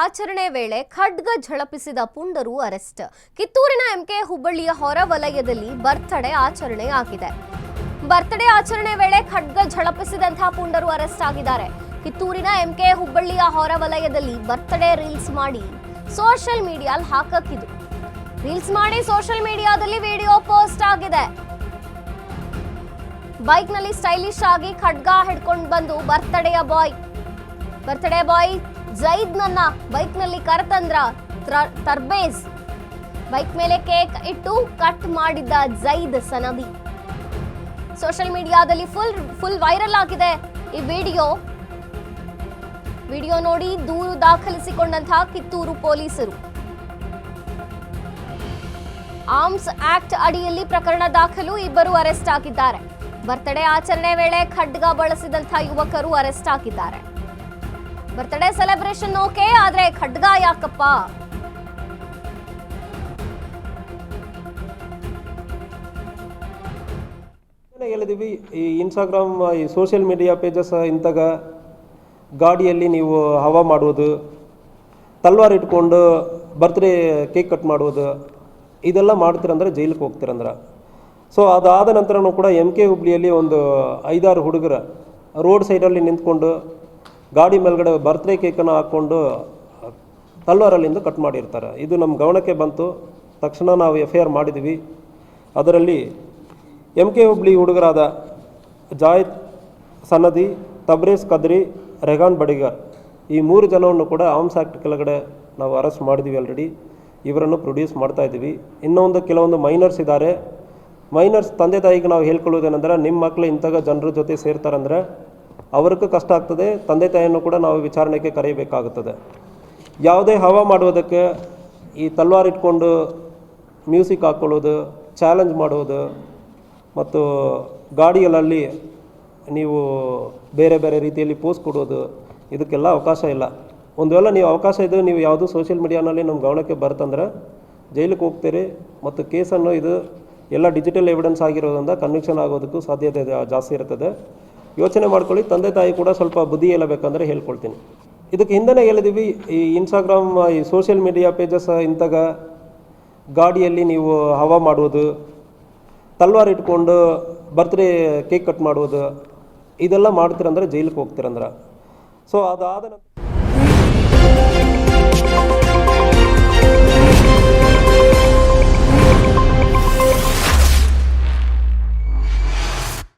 ಆಚರಣೆ ವೇಳೆ ಖಡ್ಗ ಝಳಪಿಸಿದ ಪುಂಡರು ಅರೆಸ್ಟ್. ಕಿತ್ತೂರಿನ ಎಂಕೆ ಹುಬ್ಬಳ್ಳಿಯ ಹೊರವಲಯದಲ್ಲಿ ಬರ್ತ್ಡೇ ಆಚರಣೆ ಆಗಿದೆ. ಬರ್ತ್ಡೇ ಆಚರಣೆ ವೇಳೆ ಖಡ್ಗ ಝಳಪಿಸಿದಂತಹ ಪುಂಡರು ಅರೆಸ್ಟ್ ಆಗಿದ್ದಾರೆ. ಕಿತ್ತೂರಿನ ಎಂಕೆ ಹುಬ್ಬಳ್ಳಿಯ ಹೊರವಲಯದಲ್ಲಿ ಬರ್ತ್ಡೇ ರೀಲ್ಸ್ ಮಾಡಿ ಸೋಷಿಯಲ್ ಮೀಡಿಯಾಲ್ ಹಾಕಕ್ಕಿದು. ರೀಲ್ಸ್ ಮಾಡಿ ಸೋಷಿಯಲ್ ಮೀಡಿಯಾದಲ್ಲಿ ವಿಡಿಯೋ ಪೋಸ್ಟ್ ಆಗಿದೆ. ಬೈಕ್ ನಲ್ಲಿ ಸ್ಟೈಲಿಶ್ ಆಗಿ ಖಡ್ಗ ಹಿಡ್ಕೊಂಡು ಬಂದು ಬರ್ತ್ಡೇ ಬಾಯ್ ಜೈದ್ ನನ್ನ ಬೈಕ್ ನಲ್ಲಿ ಕರೆತಂದ್ರ ತರ್ಬೇಜ್. ಬೈಕ್ ಮೇಲೆ ಕೇಕ್ ಇಟ್ಟು ಕಟ್ ಮಾಡಿದ್ದ ಜೈದ್ ಸನದಿ ಸೋಷಿಯಲ್ ಮೀಡಿಯಾದಲ್ಲಿ ಫುಲ್ ವೈರಲ್ ಆಗಿದೆ. ಈ ವಿಡಿಯೋ ನೋಡಿ ದೂರು ದಾಖಲಿಸಿಕೊಂಡಂತಹ ಕಿತ್ತೂರು ಪೊಲೀಸರು ಆರ್ಮ್ಸ್ ಆಕ್ಟ್ ಅಡಿಯಲ್ಲಿ ಪ್ರಕರಣ ದಾಖಲು, ಇಬ್ಬರು ಅರೆಸ್ಟ್ ಆಗಿದ್ದಾರೆ. ಬರ್ತ್ಡೇ ಆಚರಣೆ ವೇಳೆ ಖಡ್ಗ ಬಳಸಿದಂತಹ ಯುವಕರು ಅರೆಸ್ಟ್ ಆಗಿದ್ದಾರೆ. ಬರ್ತ್ಡೇ ಸೆಲೆಬ್ರೇಷನ್ ಓಕೆ, ಆದ್ರೆ ಖಡ್ಗ ಯಾಕಪ್ಪ? ಹೇಳಿದೀವಿ ಈ ಇನ್ಸ್ಟಾಗ್ರಾಮ್ ಈ ಸೋಷಿಯಲ್ ಮೀಡಿಯಾ ಪೇಜಸ್ ಇಂತಾಗ ಗಾಡಿಯಲ್ಲಿ ನೀವು ಹವಾ ಮಾಡುವುದು, ತಲ್ವಾರ್ ಇಟ್ಕೊಂಡು ಬರ್ತ್ಡೇ ಕೇಕ್ ಕಟ್ ಮಾಡುವುದು, ಇದೆಲ್ಲ ಮಾಡ್ತೀರಂದ್ರೆ ಜೈಲಿಗೆ ಹೋಗ್ತೀರಂದ್ರೆ. ಸೊ ಅದಾದ ನಂತರನೂ ಕೂಡ MK ಹುಬ್ಳಿಯಲ್ಲಿ ಒಂದು 5-6 ಹುಡುಗರ ರೋಡ್ ಸೈಡಲ್ಲಿ ನಿಂತ್ಕೊಂಡು ಗಾಡಿ ಮೇಲ್ಗಡೆ ಬರ್ತ್ಡೇ ಕೇಕನ್ನು ಹಾಕ್ಕೊಂಡು ತಲ್ವಾರಲ್ಲಿಂದ ಕಟ್ ಮಾಡಿರ್ತಾರೆ. ಇದು ನಮ್ಮ ಗಮನಕ್ಕೆ ಬಂತು. ತಕ್ಷಣ ನಾವು FIR ಮಾಡಿದ್ವಿ. ಅದರಲ್ಲಿ MK ಹುಬ್ಳಿ ಹುಡುಗರಾದ ಜಾಯದ್ ಸನದಿ, ತಬ್ರೇಜ್ ಕದ್ರಿ, ರೆಹಾನ್ ಬಡಿಗರ್ ಈ 3 ಜನವನ್ನು ಕೂಡ ಆರ್ಮ್ಸ್ ಆ್ಯಕ್ಟ್ ಕೆಳಗಡೆ ನಾವು ಅರೆಸ್ಟ್ ಮಾಡಿದ್ವಿ. ಆಲ್ರೆಡಿ ಇವರನ್ನು ಪ್ರೊಡ್ಯೂಸ್ ಮಾಡ್ತಾ ಇದ್ದೀವಿ. ಇನ್ನೊಂದು ಕೆಲವೊಂದು ಮೈನರ್ಸ್ ಇದ್ದಾರೆ. ಮೈನರ್ಸ್ ತಂದೆ ತಾಯಿಗೆ ನಾವು ಹೇಳ್ಕೊಳ್ಳೋದೇನೆಂದ್ರೆ, ನಿಮ್ಮ ಮಕ್ಕಳು ಇಂಥಗ ಜನರ ಜೊತೆ ಸೇರ್ತಾರಂದರೆ ಅವ್ರಿಗೂ ಕಷ್ಟ ಆಗ್ತದೆ, ತಂದೆ ತಾಯಿಯನ್ನು ಕೂಡ ನಾವು ವಿಚಾರಣೆಗೆ ಕರೆಯಬೇಕಾಗುತ್ತದೆ. ಯಾವುದೇ ಹವಾ ಮಾಡುವುದಕ್ಕೆ ಈ ತಲ್ವಾರ್ ಇಟ್ಕೊಂಡು ಮ್ಯೂಸಿಕ್ ಹಾಕ್ಕೊಳ್ಳೋದು, ಚಾಲೆಂಜ್ ಮಾಡೋದು ಮತ್ತು ಗಾಡಿಗಳಲ್ಲಿ ನೀವು ಬೇರೆ ಬೇರೆ ರೀತಿಯಲ್ಲಿ ಪೋಸ್ ಕೊಡೋದು, ಇದಕ್ಕೆಲ್ಲ ಅವಕಾಶ ಇಲ್ಲ. ಒಂದು ವೇಳೆ ನೀವು ಅವಕಾಶ ಇದೆ, ನೀವು ಯಾವುದು ಸೋಷಿಯಲ್ ಮೀಡಿಯಾನಲ್ಲಿ ನಮ್ಮ ಗಮನಕ್ಕೆ ಬರ್ತಂದ್ರೆ ಜೈಲಿಗೆ ಹೋಗ್ತೀರಿ ಮತ್ತು ಕೇಸನ್ನು ಇದು ಎಲ್ಲ ಡಿಜಿಟಲ್ ಎವಿಡೆನ್ಸ್ ಆಗಿರೋದ್ರಿಂದ ಕನ್ವಿಕ್ಷನ್ ಆಗೋದಕ್ಕೂ ಸಾಧ್ಯತೆ ಜಾಸ್ತಿ ಇರ್ತದೆ. ಯೋಚನೆ ಮಾಡ್ಕೊಳ್ಳಿ. ತಂದೆ ತಾಯಿ ಕೂಡ ಸ್ವಲ್ಪ ಬುದ್ಧಿ ಹೇಳಬೇಕಂದ್ರೆ ಹೇಳ್ಕೊಳ್ತೀನಿ. ಇದಕ್ಕೆ ಹಿಂದೆ ಹೇಳಿದ್ದೀವಿ ಈ ಇನ್ಸ್ಟಾಗ್ರಾಮ್ ಈ ಸೋಷಿಯಲ್ ಮೀಡಿಯಾ ಪೇಜಸ್ ಇಂತಾಗ ಗಾಡಿಯಲ್ಲಿ ನೀವು ಹವಾ ಮಾಡುವುದು, ತಲ್ವಾರ್ ಇಟ್ಕೊಂಡು ಬರ್ತ್ಡೇ ಕೇಕ್ ಕಟ್ ಮಾಡುವುದು, ಇದೆಲ್ಲ ಮಾಡ್ತೀರಂದ್ರೆ ಜೈಲಿಗೆ ಹೋಗ್ತೀರಂದ್ರೆ. ಸೊ ಅದಾದ ನಂತರ